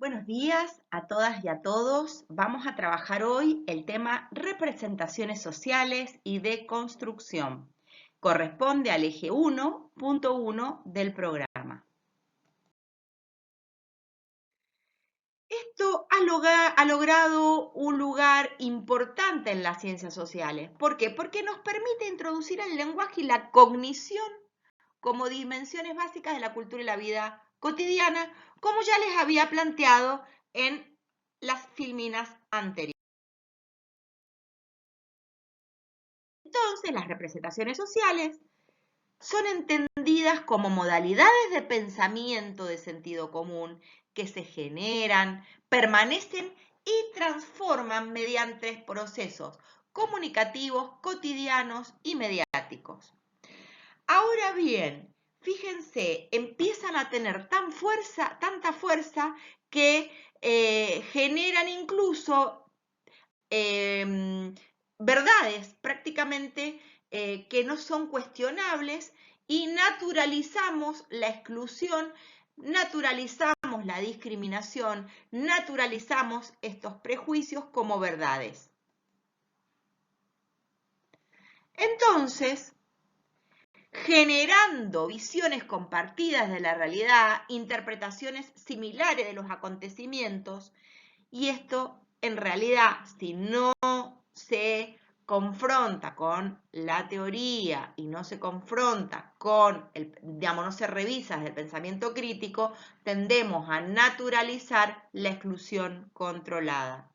Buenos días a todas y a todos. Vamos a trabajar hoy el tema representaciones sociales y de construcción. Corresponde al eje 1.1 del programa. Esto ha logrado un lugar importante en las ciencias sociales. ¿Por qué? Porque nos permite introducir el lenguaje y la cognición como dimensiones básicas de la cultura y la vida cotidiana, como ya les había planteado en las filminas anteriores. Entonces, las representaciones sociales son entendidas como modalidades de pensamiento de sentido común que se generan, permanecen y transforman mediante procesos comunicativos, cotidianos y mediáticos. Ahora bien, fíjense, empiezan a tener tanta fuerza que generan incluso verdades prácticamente que no son cuestionables y naturalizamos la exclusión, naturalizamos la discriminación, naturalizamos estos prejuicios como verdades. Entonces, generando visiones compartidas de la realidad, interpretaciones similares de los acontecimientos, y esto en realidad, si no se confronta con la teoría y no se confronta con, no se revisa desde el pensamiento crítico, tendemos a naturalizar la exclusión controlada.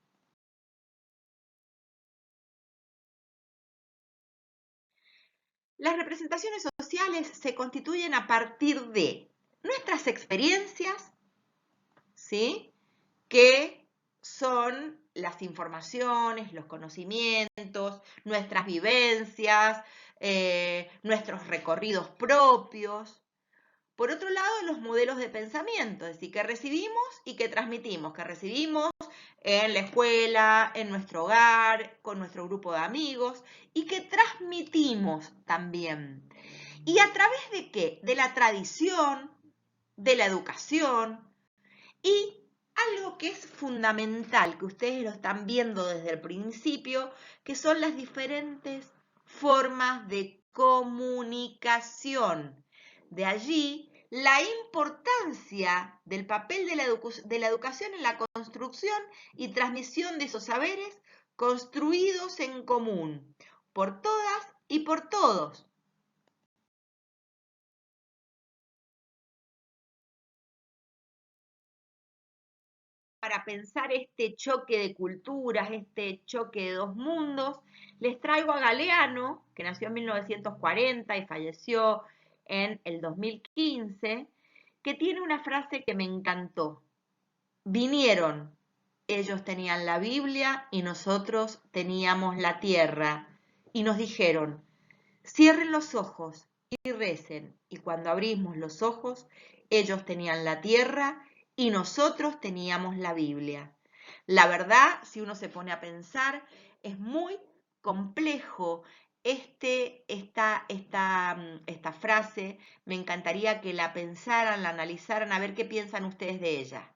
Las representaciones sociales se constituyen a partir de nuestras experiencias, ¿sí?, que son las informaciones, los conocimientos, nuestras vivencias, nuestros recorridos propios. Por otro lado, los modelos de pensamiento, es decir, que recibimos y que transmitimos, que recibimos en la escuela, en nuestro hogar, con nuestro grupo de amigos y que transmitimos también. ¿Y a través de qué? De la tradición, de la educación y algo que es fundamental, que ustedes lo están viendo desde el principio, que son las diferentes formas de comunicación. De allí la importancia del papel de la educación en la construcción y transmisión de esos saberes construidos en común, por todas y por todos. Para pensar este choque de culturas, este choque de dos mundos, les traigo a Galeano, que nació en 1940 y falleció en el 2015, que tiene una frase que me encantó. Vinieron, ellos tenían la Biblia y nosotros teníamos la tierra, y nos dijeron, cierren los ojos y recen, y cuando abrimos los ojos, ellos tenían la tierra y nosotros teníamos la Biblia. La verdad, si uno se pone a pensar, es muy complejo esta frase. Me encantaría que la pensaran, la analizaran, a ver qué piensan ustedes de ella.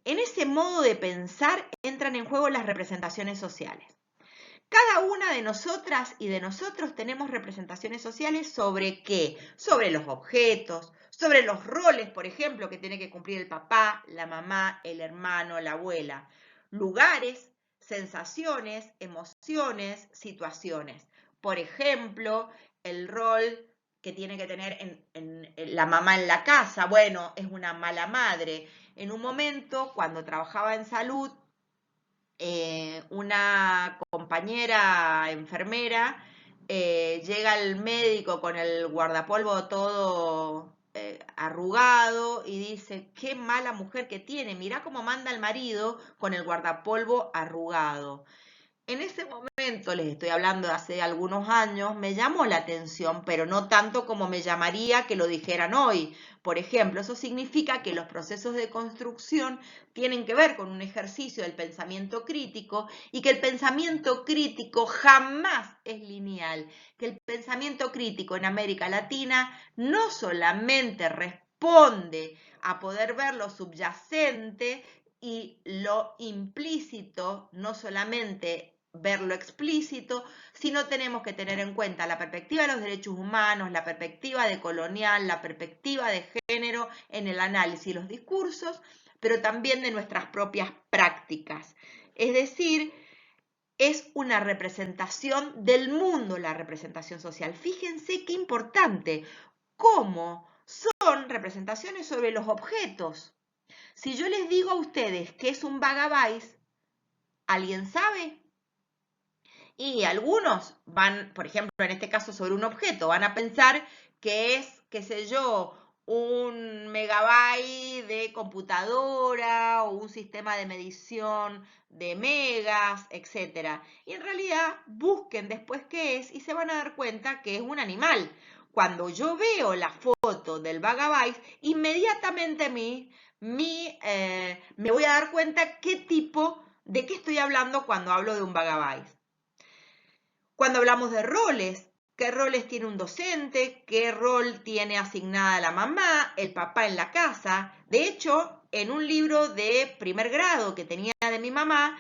En ese modo de pensar entran en juego las representaciones sociales. Cada una de nosotras y de nosotros tenemos representaciones sociales sobre qué, sobre los objetos, sobre los roles, por ejemplo, que tiene que cumplir el papá, la mamá, el hermano, la abuela, lugares, sensaciones, emociones, situaciones. Por ejemplo, el rol que tiene que tener en la mamá en la casa, bueno, es una mala madre. En un momento, cuando trabajaba en salud, una compañera enfermera llega al médico con el guardapolvo todo arrugado y dice, qué mala mujer que tiene, mirá cómo manda el marido con el guardapolvo arrugado. En ese momento, les estoy hablando de hace algunos años, me llamó la atención, pero no tanto como me llamaría que lo dijeran hoy. Por ejemplo, eso significa que los procesos de construcción tienen que ver con un ejercicio del pensamiento crítico y que el pensamiento crítico jamás es lineal, que el pensamiento crítico en América Latina no solamente responde a poder ver lo subyacente y lo implícito, no solamente ver lo explícito, sino tenemos que tener en cuenta la perspectiva de los derechos humanos, la perspectiva decolonial, la perspectiva de género en el análisis de los discursos, pero también de nuestras propias prácticas. Es decir, es una representación del mundo la representación social. Fíjense qué importante, cómo son representaciones sobre los objetos. Si yo les digo a ustedes qué es un vagabáis, ¿alguien sabe? Y algunos van, por ejemplo, en este caso sobre un objeto, van a pensar que es, qué sé yo, un megabyte de computadora o un sistema de medición de megas, etc. Y en realidad busquen después qué es y se van a dar cuenta que es un animal. Cuando yo veo la foto del vagabyte, inmediatamente me voy a dar cuenta de qué estoy hablando cuando hablo de un vagabyte. Cuando hablamos de roles, ¿qué roles tiene un docente? ¿Qué rol tiene asignada la mamá, el papá en la casa? De hecho, en un libro de primer grado que tenía de mi mamá,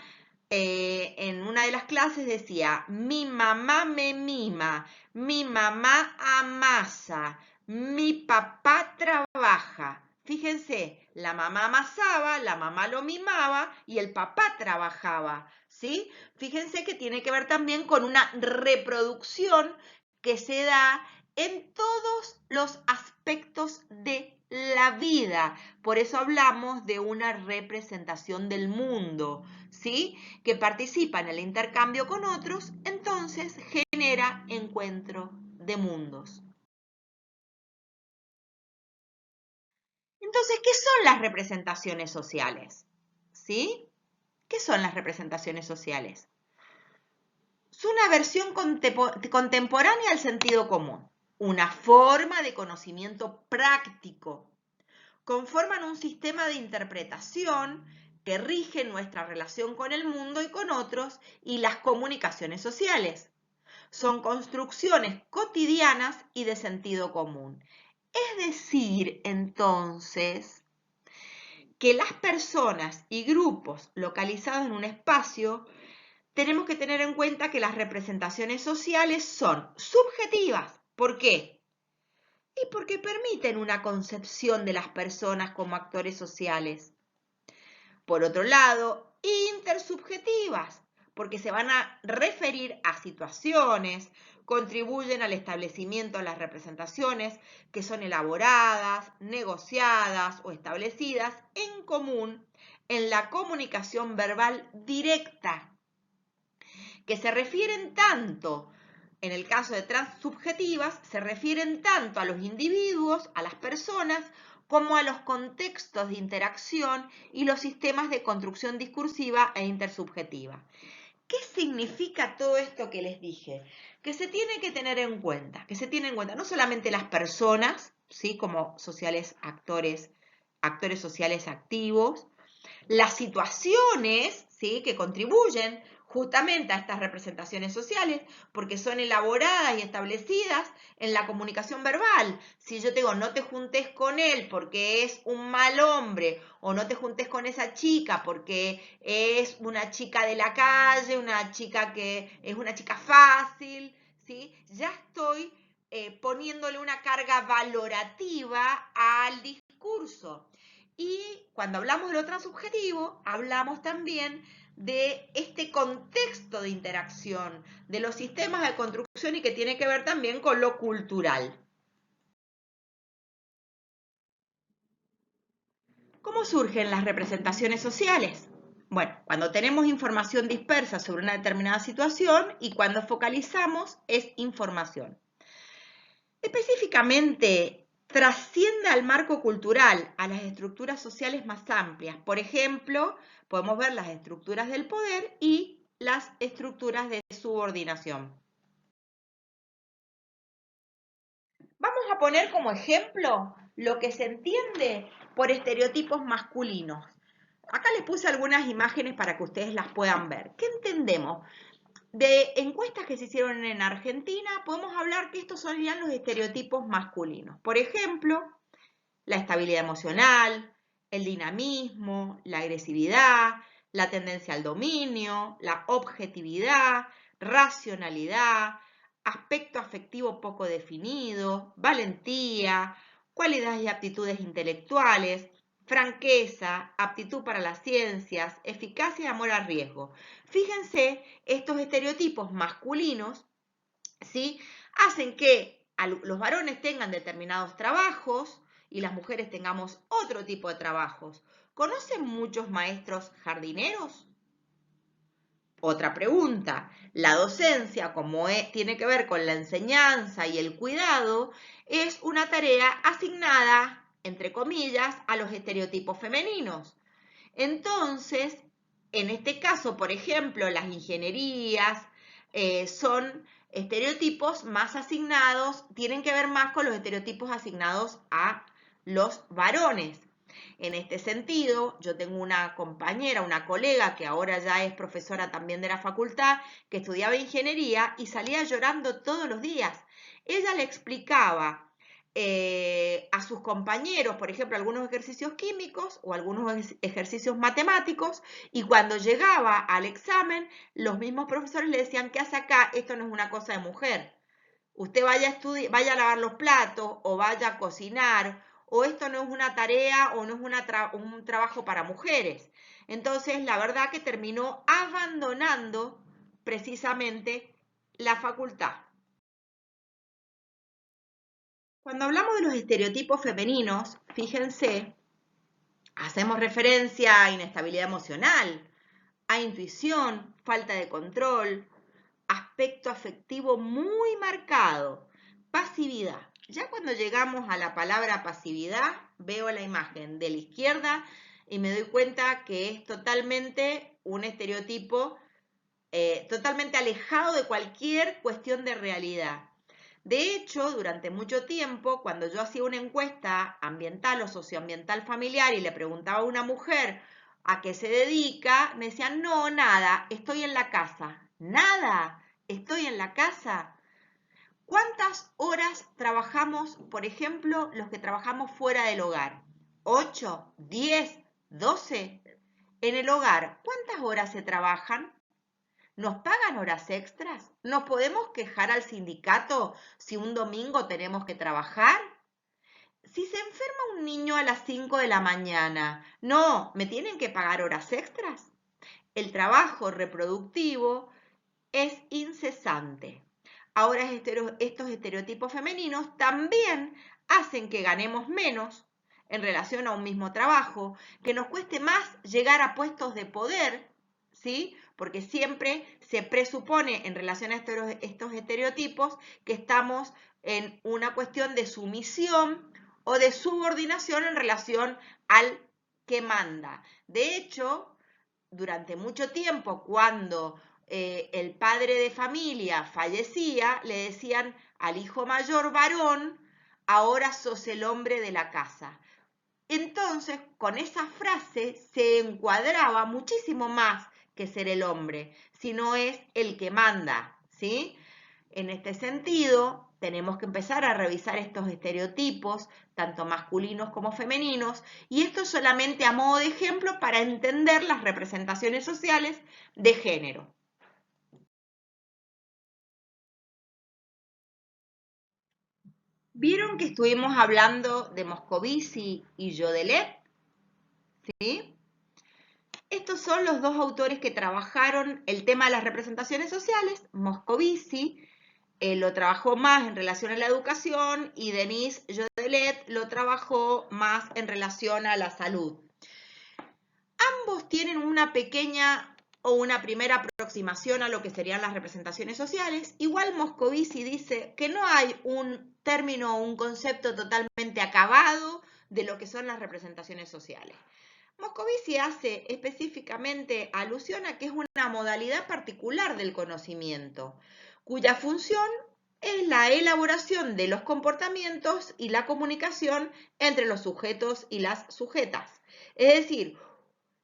en una de las clases decía, mi mamá me mima, mi mamá amasa, mi papá trabaja. Fíjense, la mamá amasaba, la mamá lo mimaba y el papá trabajaba, ¿sí? Fíjense que tiene que ver también con una reproducción que se da en todos los aspectos de la vida. Por eso hablamos de una representación del mundo, ¿sí? Que participa en el intercambio con otros, entonces genera encuentro de mundos. Entonces, ¿qué son las representaciones sociales? ¿Sí? ¿Qué son las representaciones sociales? Es una versión contemporánea al sentido común, una forma de conocimiento práctico. Conforman un sistema de interpretación que rige nuestra relación con el mundo y con otros y las comunicaciones sociales. Son construcciones cotidianas y de sentido común. Es decir, entonces, que las personas y grupos localizados en un espacio tenemos que tener en cuenta que las representaciones sociales son subjetivas. ¿Por qué? Y porque permiten una concepción de las personas como actores sociales. Por otro lado, intersubjetivas, porque se van a referir a situaciones, contribuyen al establecimiento de las representaciones que son elaboradas, negociadas o establecidas en común en la comunicación verbal directa, que se refieren tanto, en el caso de transsubjetivas, se refieren tanto a los individuos, a las personas, como a los contextos de interacción y los sistemas de construcción discursiva e intersubjetiva. ¿Qué significa todo esto que les dije? Que se tiene que tener en cuenta, no solamente las personas, ¿sí? Como sociales actores sociales activos, las situaciones, ¿sí? Que contribuyen justamente a estas representaciones sociales, porque son elaboradas y establecidas en la comunicación verbal. Si yo te digo, no te juntes con él porque es un mal hombre, o no te juntes con esa chica porque es una chica de la calle, una chica que es una chica fácil, ¿sí? Ya estoy poniéndole una carga valorativa al discurso. Y cuando hablamos de lo transubjetivo, hablamos también de este contexto de interacción, de los sistemas de construcción y que tiene que ver también con lo cultural. ¿Cómo surgen las representaciones sociales? Bueno, cuando tenemos información dispersa sobre una determinada situación y cuando focalizamos es información. Específicamente, trasciende al marco cultural, a las estructuras sociales más amplias. Por ejemplo, podemos ver las estructuras del poder y las estructuras de subordinación. Vamos a poner como ejemplo lo que se entiende por estereotipos masculinos. Acá les puse algunas imágenes para que ustedes las puedan ver. ¿Qué entendemos? De encuestas que se hicieron en Argentina, podemos hablar que estos serían los estereotipos masculinos. Por ejemplo, la estabilidad emocional, el dinamismo, la agresividad, la tendencia al dominio, la objetividad, racionalidad, aspecto afectivo poco definido, valentía, cualidades y aptitudes intelectuales, franqueza, aptitud para las ciencias, eficacia y amor al riesgo. Fíjense, estos estereotipos masculinos, ¿sí?, hacen que los varones tengan determinados trabajos y las mujeres tengamos otro tipo de trabajos. ¿Conocen muchos maestros jardineros? Otra pregunta. La docencia, como tiene que ver con la enseñanza y el cuidado, es una tarea asignada, entre comillas, a los estereotipos femeninos. Entonces, en este caso, por ejemplo, las ingenierías son estereotipos más asignados, tienen que ver más con los estereotipos asignados a los varones. En este sentido, yo tengo una compañera, una colega que ahora ya es profesora también de la facultad, que estudiaba ingeniería y salía llorando todos los días. Ella le explicaba a sus compañeros, por ejemplo, algunos ejercicios químicos o algunos ejercicios matemáticos, y cuando llegaba al examen, los mismos profesores le decían, ¿qué hace acá? Esto no es una cosa de mujer. Usted vaya a estudiar, vaya a lavar los platos o vaya a cocinar, o esto no es una tarea o no es un trabajo para mujeres. Entonces, la verdad que terminó abandonando precisamente la facultad. Cuando hablamos de los estereotipos femeninos, fíjense, hacemos referencia a inestabilidad emocional, a intuición, falta de control, aspecto afectivo muy marcado, pasividad. Ya cuando llegamos a la palabra pasividad, veo la imagen de la izquierda y me doy cuenta que es totalmente un estereotipo totalmente alejado de cualquier cuestión de realidad. De hecho, durante mucho tiempo, cuando yo hacía una encuesta ambiental o socioambiental familiar y le preguntaba a una mujer a qué se dedica, me decían, no, nada, estoy en la casa. Nada, estoy en la casa. ¿Cuántas horas trabajamos, por ejemplo, los que trabajamos fuera del hogar? ¿8, 10, 12? En el hogar, ¿cuántas horas se trabajan? ¿Nos pagan horas extras? ¿Nos podemos quejar al sindicato si un domingo tenemos que trabajar? Si se enferma un niño a las 5 de la mañana, no, ¿me tienen que pagar horas extras? El trabajo reproductivo es incesante. Ahora estos estereotipos femeninos también hacen que ganemos menos en relación a un mismo trabajo, que nos cueste más llegar a puestos de poder, ¿sí? Porque siempre se presupone en relación a estos estereotipos que estamos en una cuestión de sumisión o de subordinación en relación al que manda. De hecho, durante mucho tiempo, cuando el padre de familia fallecía, le decían al hijo mayor varón, ahora sos el hombre de la casa. Entonces, con esa frase se encuadraba muchísimo más que ser el hombre, sino es el que manda, ¿sí? En este sentido, tenemos que empezar a revisar estos estereotipos, tanto masculinos como femeninos, y esto solamente a modo de ejemplo para entender las representaciones sociales de género. ¿Vieron que estuvimos hablando de Moscovici y Jodelet? ¿Sí? Estos son los dos autores que trabajaron el tema de las representaciones sociales. Moscovici lo trabajó más en relación a la educación y Denis Jodelet lo trabajó más en relación a la salud. Ambos tienen una pequeña o una primera aproximación a lo que serían las representaciones sociales. Igual Moscovici dice que no hay un término o un concepto totalmente acabado de lo que son las representaciones sociales. Moscovici hace específicamente alusión a que es una modalidad particular del conocimiento, cuya función es la elaboración de los comportamientos y la comunicación entre los sujetos y las sujetas. Es decir,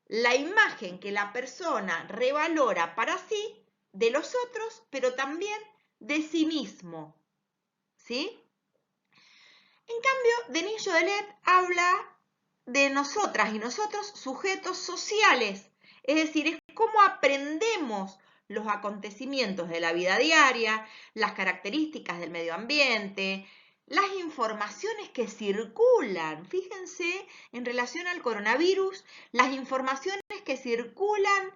la imagen que la persona revalora para sí de los otros, pero también de sí mismo. ¿Sí? En cambio, Denis Jodelet habla de nosotras y nosotros sujetos sociales, es decir, es cómo aprendemos los acontecimientos de la vida diaria, las características del medio ambiente, las informaciones que circulan. Fíjense, en relación al coronavirus, las informaciones que circulan,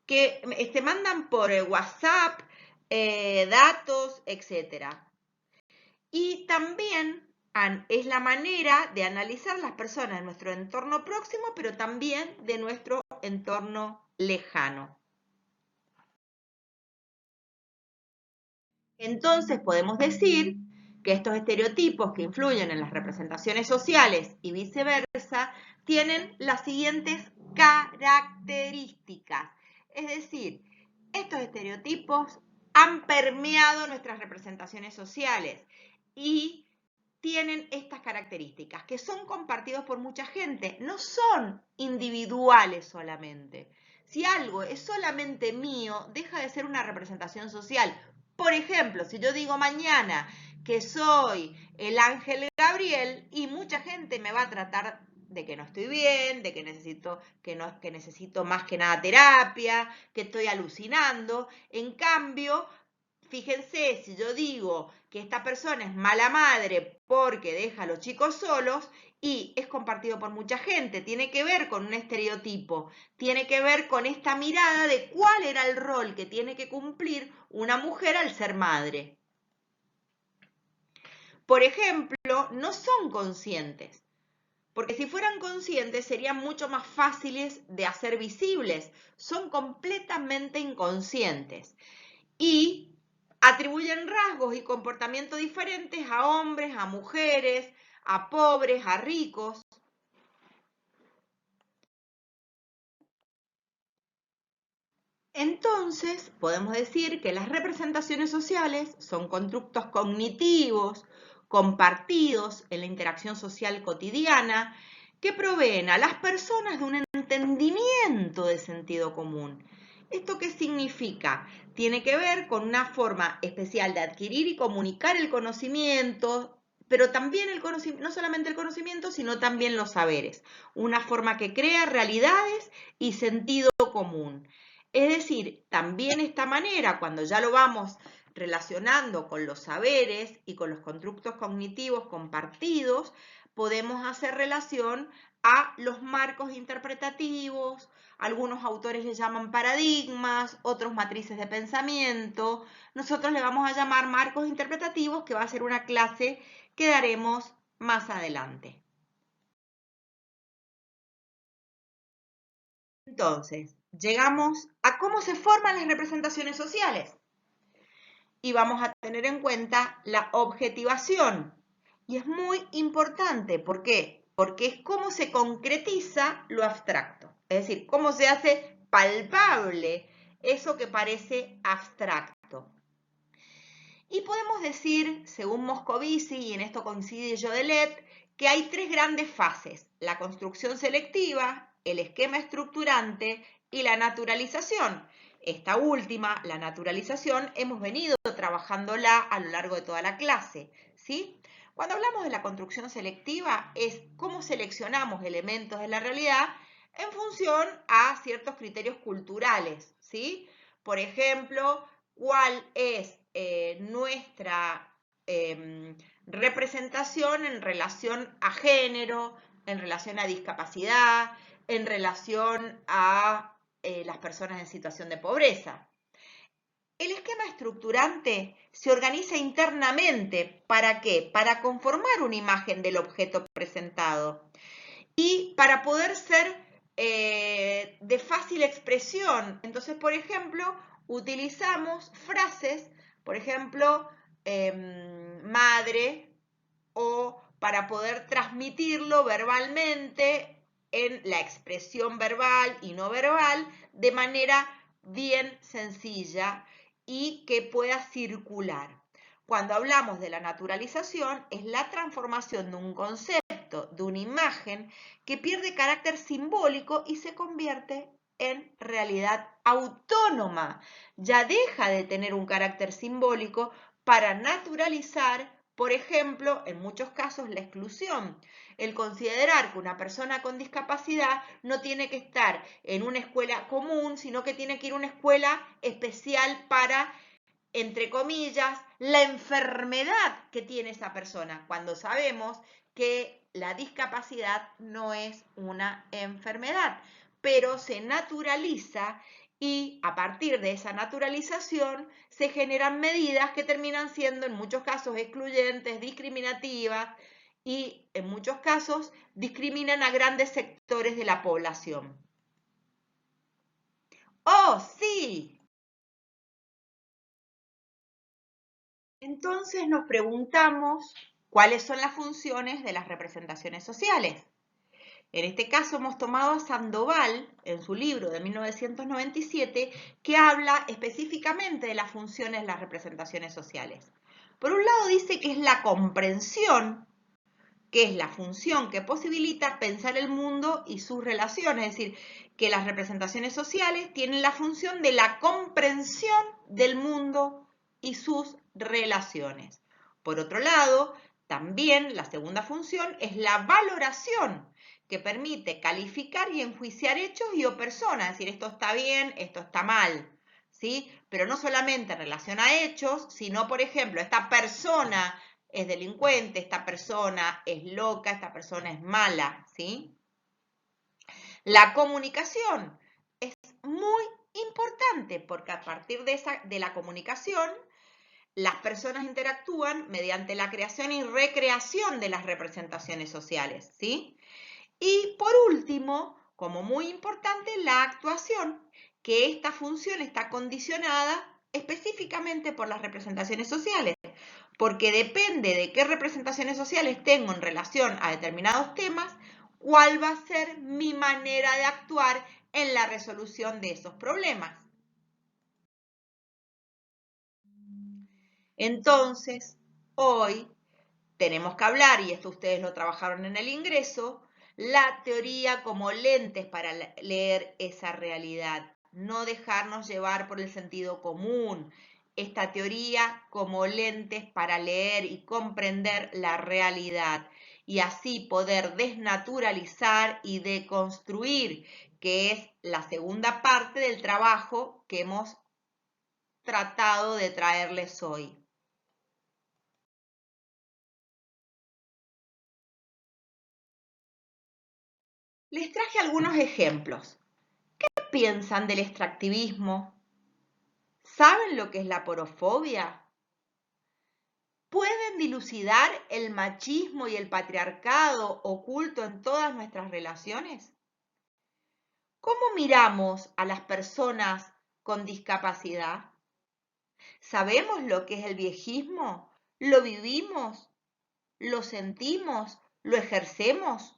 que se mandan por WhatsApp, datos, etc. Y también es la manera de analizar las personas de nuestro entorno próximo, pero también de nuestro entorno lejano. Entonces podemos decir que estos estereotipos que influyen en las representaciones sociales y viceversa tienen las siguientes características. Es decir, estos estereotipos han permeado nuestras representaciones sociales y tienen estas características, que son compartidos por mucha gente, no son individuales solamente. Si algo es solamente mío, deja de ser una representación social. Por ejemplo, si yo digo mañana que soy el ángel Gabriel y mucha gente me va a tratar de que no estoy bien, de que necesito más que nada terapia, que estoy alucinando. En cambio, fíjense, si yo digo que esta persona es mala madre porque deja a los chicos solos y es compartido por mucha gente, tiene que ver con un estereotipo, tiene que ver con esta mirada de cuál era el rol que tiene que cumplir una mujer al ser madre. Por ejemplo, no son conscientes, porque si fueran conscientes serían mucho más fáciles de hacer visibles, son completamente inconscientes. Y atribuyen rasgos y comportamientos diferentes a hombres, a mujeres, a pobres, a ricos. Entonces, podemos decir que las representaciones sociales son constructos cognitivos compartidos en la interacción social cotidiana que proveen a las personas de un entendimiento de sentido común. ¿Esto qué significa? Tiene que ver con una forma especial de adquirir y comunicar el conocimiento, pero también no solamente el conocimiento, sino también los saberes. Una forma que crea realidades y sentido común. Es decir, también esta manera, cuando ya lo vamos relacionando con los saberes y con los constructos cognitivos compartidos, podemos hacer relación a los marcos interpretativos, algunos autores le llaman paradigmas, otros matrices de pensamiento. Nosotros le vamos a llamar marcos interpretativos, que va a ser una clase que daremos más adelante. Entonces, llegamos a cómo se forman las representaciones sociales. Y vamos a tener en cuenta la objetivación. Y es muy importante, ¿por qué? Porque es cómo se concretiza lo abstracto. Es decir, cómo se hace palpable eso que parece abstracto. Y podemos decir, según Moscovici, y en esto coincide Jodelet, que hay tres grandes fases: la construcción selectiva, el esquema estructurante y la naturalización. Esta última, la naturalización, hemos venido trabajándola a lo largo de toda la clase, ¿sí? Cuando hablamos de la construcción selectiva, es cómo seleccionamos elementos de la realidad en función a ciertos criterios culturales, ¿sí? Por ejemplo, cuál es nuestra representación en relación a género, en relación a discapacidad, en relación a las personas en situación de pobreza. El esquema estructurante se organiza internamente. ¿Para qué? Para conformar una imagen del objeto presentado y para poder ser de fácil expresión. Entonces, por ejemplo, utilizamos frases, por ejemplo, madre, o para poder transmitirlo verbalmente en la expresión verbal y no verbal de manera bien sencilla y que pueda circular. Cuando hablamos de la naturalización, es la transformación de un concepto, de una imagen, que pierde carácter simbólico y se convierte en realidad autónoma. Ya deja de tener un carácter simbólico para naturalizar, Por ejemplo, en muchos casos la exclusión, el considerar que una persona con discapacidad no tiene que estar en una escuela común, sino que tiene que ir a una escuela especial para, entre comillas, la enfermedad que tiene esa persona, cuando sabemos que la discapacidad no es una enfermedad, pero se naturaliza y a partir de esa naturalización se generan medidas que terminan siendo en muchos casos excluyentes, discriminativas y en muchos casos discriminan a grandes sectores de la población. ¡Oh, sí! Entonces nos preguntamos cuáles son las funciones de las representaciones sociales. En este caso hemos tomado a Sandoval en su libro de 1997 que habla específicamente de las funciones de las representaciones sociales. Por un lado dice que es la comprensión, que es la función que posibilita pensar el mundo y sus relaciones, es decir, que las representaciones sociales tienen la función de la comprensión del mundo y sus relaciones. Por otro lado, también la segunda función es la valoración, que permite calificar y enjuiciar hechos y o personas, es decir, esto está bien, esto está mal, ¿sí? Pero no solamente en relación a hechos, sino, por ejemplo, esta persona es delincuente, esta persona es loca, esta persona es mala, ¿sí? La comunicación es muy importante porque a partir de la comunicación las personas interactúan mediante la creación y recreación de las representaciones sociales, ¿sí? Y por último, como muy importante, la actuación, que esta función está condicionada específicamente por las representaciones sociales, porque depende de qué representaciones sociales tengo en relación a determinados temas, cuál va a ser mi manera de actuar en la resolución de esos problemas. Entonces, hoy tenemos que hablar, y esto ustedes lo trabajaron en el ingreso, la teoría como lentes para leer esa realidad, no dejarnos llevar por el sentido común. Esta teoría como lentes para leer y comprender la realidad y así poder desnaturalizar y deconstruir, que es la segunda parte del trabajo que hemos tratado de traerles hoy. Les traje algunos ejemplos. ¿Qué piensan del extractivismo? ¿Saben lo que es la porofobia? ¿Pueden dilucidar el machismo y el patriarcado oculto en todas nuestras relaciones? ¿Cómo miramos a las personas con discapacidad? ¿Sabemos lo que es el viejismo? ¿Lo vivimos? ¿Lo sentimos? ¿Lo ejercemos?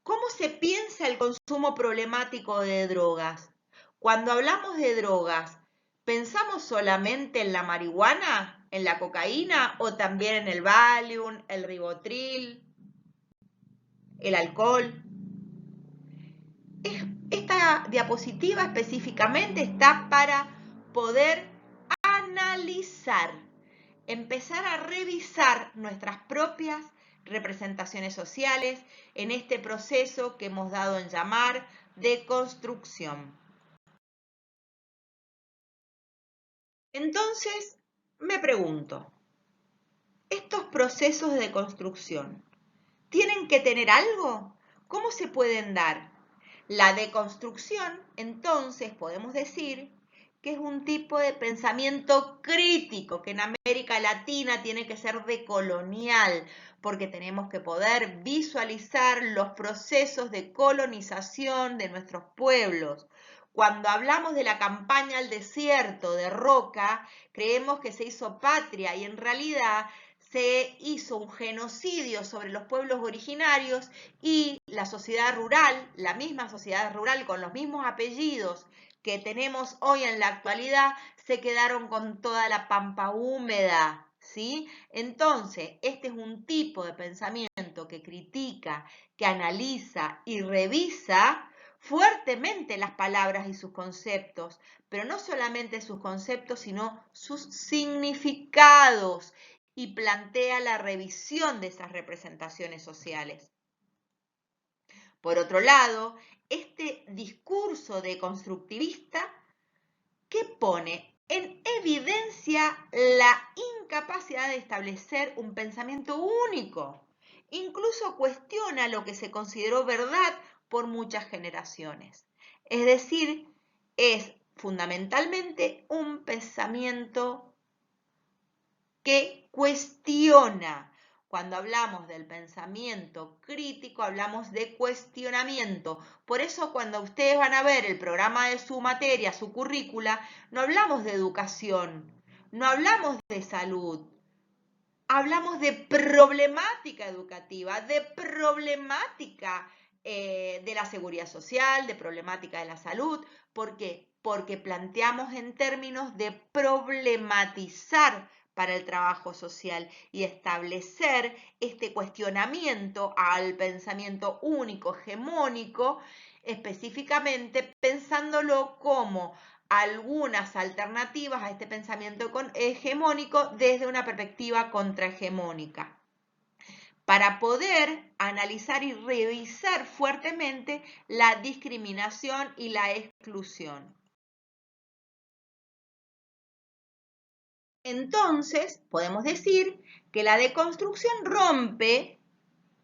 ¿Cómo se piensa el consumo problemático de drogas? Cuando hablamos de drogas, ¿pensamos solamente en la marihuana, en la cocaína o también en el Valium, el Rivotril, el alcohol? Esta diapositiva específicamente está para poder analizar, empezar a revisar nuestras propias representaciones sociales en este proceso que hemos dado en llamar de construcción. Entonces, me pregunto, ¿estos procesos de construcción tienen que tener algo? ¿Cómo se pueden dar? La deconstrucción, entonces, podemos decir que es un tipo de pensamiento crítico, que en América Latina tiene que ser decolonial, porque tenemos que poder visualizar los procesos de colonización de nuestros pueblos. Cuando hablamos de la campaña al desierto de Roca, creemos que se hizo patria y en realidad se hizo un genocidio sobre los pueblos originarios y la sociedad rural, la misma sociedad rural con los mismos apellidos que tenemos hoy en la actualidad, se quedaron con toda la pampa húmeda, ¿sí? Entonces, este es un tipo de pensamiento que critica, que analiza y revisa fuertemente las palabras y sus conceptos, pero no solamente sus conceptos, sino sus significados y plantea la revisión de esas representaciones sociales. Por otro lado, este discurso deconstructivista que pone en evidencia la incapacidad de establecer un pensamiento único. Incluso cuestiona lo que se consideró verdad por muchas generaciones. Es decir, es fundamentalmente un pensamiento que cuestiona. Cuando hablamos del pensamiento crítico, hablamos de cuestionamiento. Por eso cuando ustedes van a ver el programa de su materia, su currícula, no hablamos de educación, no hablamos de salud, hablamos de problemática educativa, de problemática de la seguridad social, de problemática de la salud. ¿Por qué? Porque planteamos en términos de problematizar para el trabajo social y establecer este cuestionamiento al pensamiento único, hegemónico, específicamente pensándolo como algunas alternativas a este pensamiento hegemónico desde una perspectiva contrahegemónica, para poder analizar y revisar fuertemente la discriminación y la exclusión. Entonces, podemos decir que la deconstrucción rompe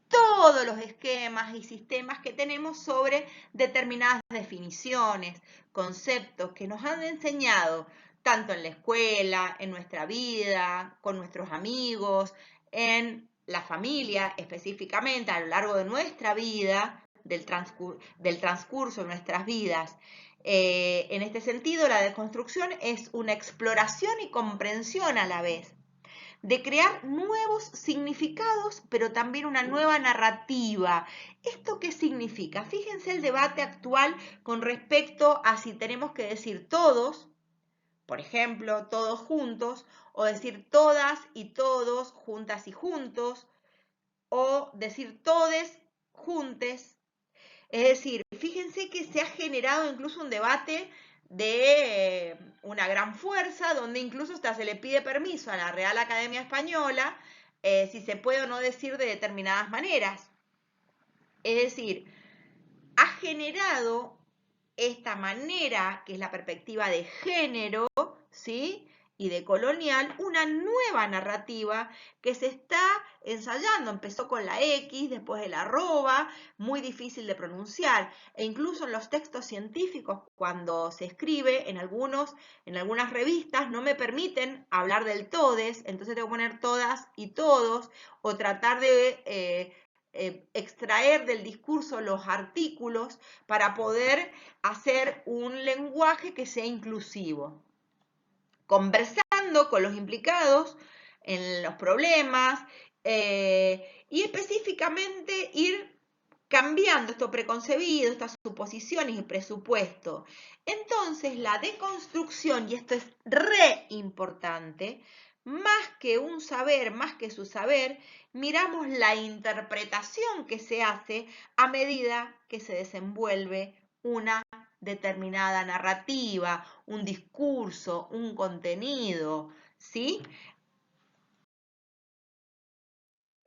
todos los esquemas y sistemas que tenemos sobre determinadas definiciones, conceptos que nos han enseñado tanto en la escuela, en nuestra vida, con nuestros amigos, en la familia específicamente, a lo largo de nuestra vida, del transcurso de nuestras vidas. En este sentido, la deconstrucción es una exploración y comprensión a la vez de crear nuevos significados, pero también una nueva narrativa. ¿Esto qué significa? Fíjense el debate actual con respecto a si tenemos que decir todos, por ejemplo, todos juntos, o decir todas y todos, juntas y juntos, o decir todes, juntes. Es decir, fíjense que se ha generado incluso un debate de una gran fuerza, donde incluso hasta se le pide permiso a la Real Academia Española si se puede o no decir de determinadas maneras. Es decir, ha generado esta manera, que es la perspectiva de género, ¿sí?, y de colonial, una nueva narrativa que se está ensayando. Empezó con la X, después el arroba, muy difícil de pronunciar. E incluso en los textos científicos, cuando se escribe, en algunas revistas no me permiten hablar del todes, entonces tengo que poner todas y todos, o tratar de extraer del discurso los artículos para poder hacer un lenguaje que sea inclusivo. Conversando con los implicados en los problemas y específicamente ir cambiando esto preconcebido, estas suposiciones y presupuesto. Entonces, la deconstrucción, y esto es re importante, más que un saber, más que su saber, miramos la interpretación que se hace a medida que se desenvuelve una determinada narrativa, un discurso, un contenido, ¿sí?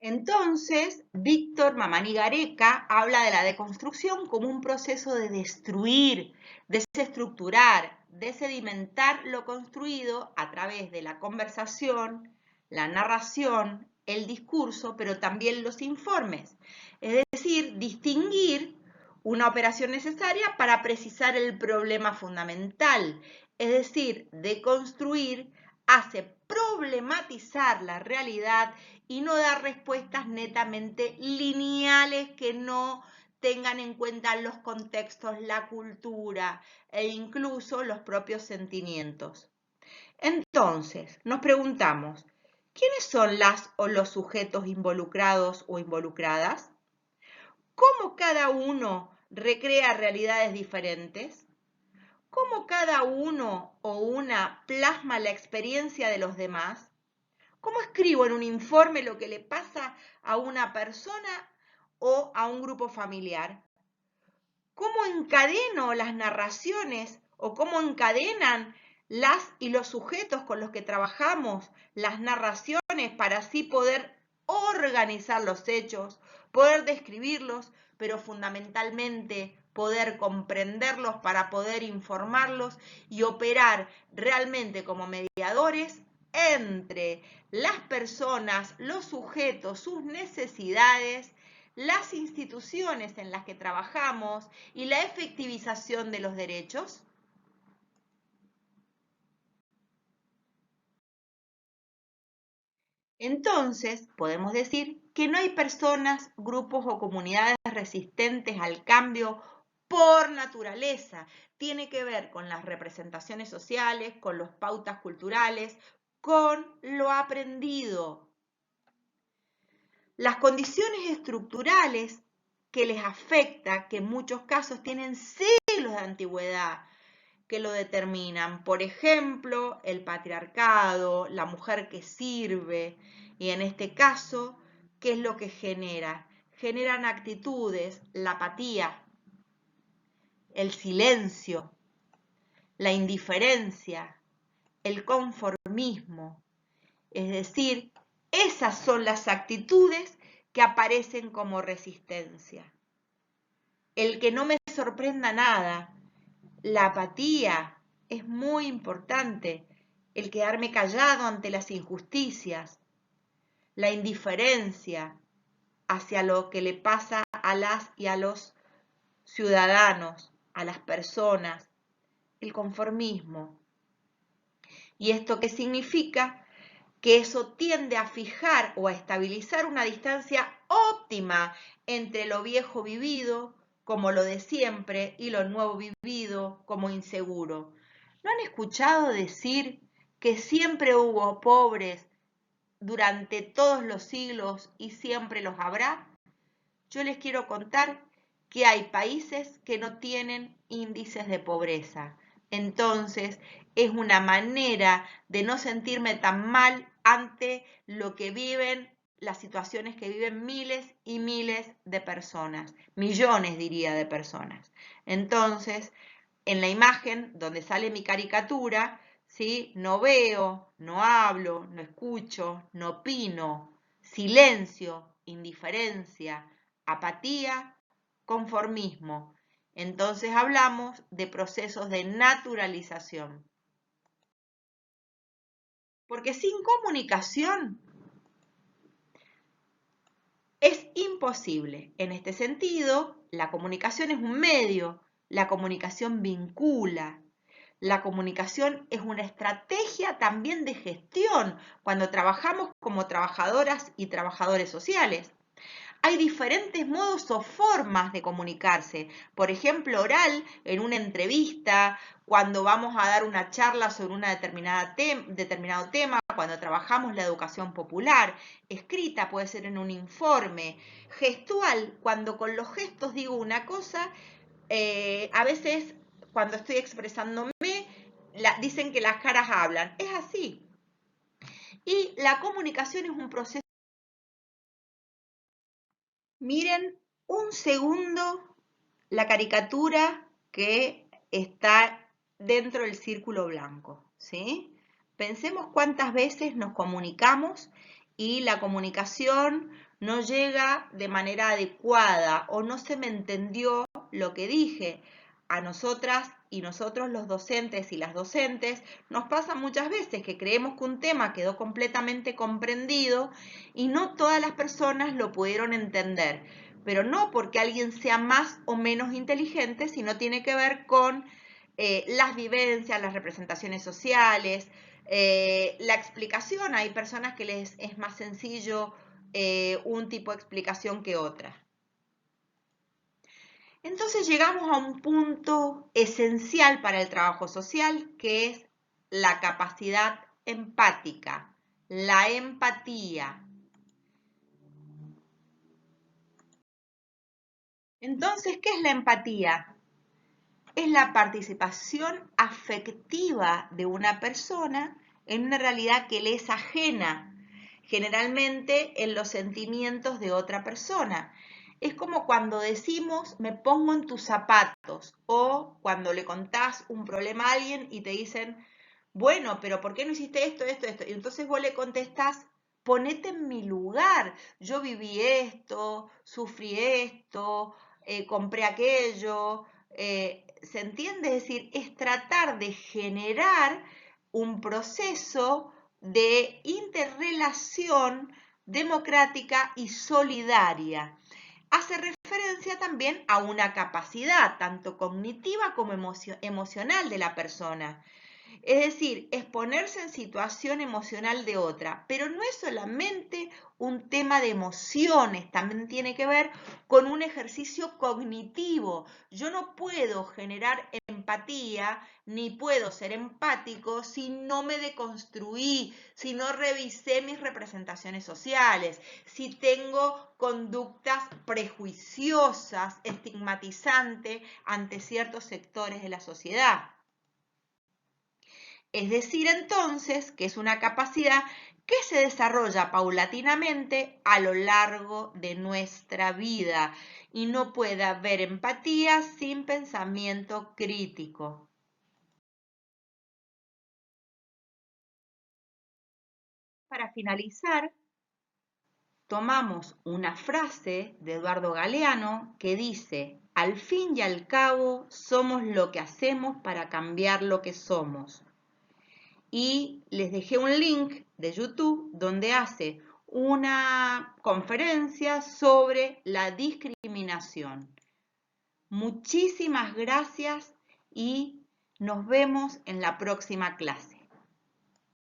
Entonces, Víctor Mamani Gareca habla de la deconstrucción como un proceso de destruir, desestructurar, de sedimentar lo construido a través de la conversación, la narración, el discurso, pero también los informes. Es decir, distinguir una operación necesaria para precisar el problema fundamental. Es decir, deconstruir hace problematizar la realidad y no dar respuestas netamente lineales que no tengan en cuenta los contextos, la cultura e incluso los propios sentimientos. Entonces, nos preguntamos, ¿quiénes son las o los sujetos involucrados o involucradas? ¿Cómo cada uno recrea realidades diferentes? ¿Cómo cada uno o una plasma la experiencia de los demás? ¿Cómo escribo en un informe lo que le pasa a una persona o a un grupo familiar? ¿Cómo encadeno las narraciones o cómo encadenan las y los sujetos con los que trabajamos las narraciones para así poder organizar los hechos, poder describirlos, pero fundamentalmente poder comprenderlos para poder informarlos y operar realmente como mediadores entre las personas, los sujetos, sus necesidades, las instituciones en las que trabajamos y la efectivización de los derechos. Entonces, podemos decir que no hay personas, grupos o comunidades resistentes al cambio por naturaleza. Tiene que ver con las representaciones sociales, con las pautas culturales, con lo aprendido. Las condiciones estructurales que les afecta, que en muchos casos tienen siglos de antigüedad, que lo determinan. Por ejemplo, el patriarcado, la mujer que sirve, y en este caso, ¿qué es lo que genera? Generan actitudes, la apatía, el silencio, la indiferencia, el conformismo. Es decir, esas son las actitudes que aparecen como resistencia. El que no me sorprenda nada, la apatía es muy importante, el quedarme callado ante las injusticias, la indiferencia hacia lo que le pasa a las y a los ciudadanos, a las personas, el conformismo. ¿Y esto qué significa? Que eso tiende a fijar o a estabilizar una distancia óptima entre lo viejo vivido, como lo de siempre, y lo nuevo vivido, como inseguro. ¿No han escuchado decir que siempre hubo pobres durante todos los siglos y siempre los habrá? Yo les quiero contar que hay países que no tienen índices de pobreza. Entonces, es una manera de no sentirme tan mal ante lo que viven, las situaciones que viven miles y miles de personas, millones diría de personas. Entonces, en la imagen donde sale mi caricatura, ¿sí? No veo, no hablo, no escucho, no opino, silencio, indiferencia, apatía, conformismo. Entonces hablamos de procesos de naturalización. Porque sin comunicación es imposible. En este sentido, la comunicación es un medio, la comunicación vincula. La comunicación es una estrategia también de gestión cuando trabajamos como trabajadoras y trabajadores sociales. Hay diferentes modos o formas de comunicarse. Por ejemplo, oral, en una entrevista, cuando vamos a dar una charla sobre un determinado tema, cuando trabajamos la educación popular. Escrita puede ser en un informe. Gestual, cuando con los gestos digo una cosa, a veces cuando estoy expresándome, dicen que las caras hablan. Es así. Y la comunicación es un proceso. Miren un segundo la caricatura que está dentro del círculo blanco, ¿sí? Pensemos cuántas veces nos comunicamos y la comunicación no llega de manera adecuada o no se me entendió lo que dije. A nosotras y nosotros los docentes y las docentes nos pasa muchas veces que creemos que un tema quedó completamente comprendido y no todas las personas lo pudieron entender, pero no porque alguien sea más o menos inteligente, sino tiene que ver con las vivencias, las representaciones sociales, la explicación. Hay personas que les es más sencillo un tipo de explicación que otra. Entonces llegamos a un punto esencial para el trabajo social, que es la capacidad empática, la empatía. Entonces, ¿qué es la empatía? Es la participación afectiva de una persona en una realidad que le es ajena, generalmente en los sentimientos de otra persona. Es como cuando decimos, me pongo en tus zapatos, o cuando le contás un problema a alguien y te dicen, bueno, pero ¿por qué no hiciste esto, esto, esto? Y entonces vos le contestás, ponete en mi lugar. Yo viví esto, sufrí esto, compré aquello. ¿Se entiende? Es decir, es tratar de generar un proceso de interrelación democrática y solidaria. Hace referencia también a una capacidad tanto cognitiva como emocional de la persona. Es decir, es ponerse en situación emocional de otra, pero no es solamente un tema de emociones, también tiene que ver con un ejercicio cognitivo. Yo no puedo generar empatía ni puedo ser empático si no me deconstruí, si no revisé mis representaciones sociales, si tengo conductas prejuiciosas, estigmatizantes ante ciertos sectores de la sociedad. Es decir, entonces, que es una capacidad que se desarrolla paulatinamente a lo largo de nuestra vida y no puede haber empatía sin pensamiento crítico. Para finalizar, tomamos una frase de Eduardo Galeano que dice, al fin y al cabo somos lo que hacemos para cambiar lo que somos. Y les dejé un link de YouTube donde hace una conferencia sobre la discriminación. Muchísimas gracias y nos vemos en la próxima clase.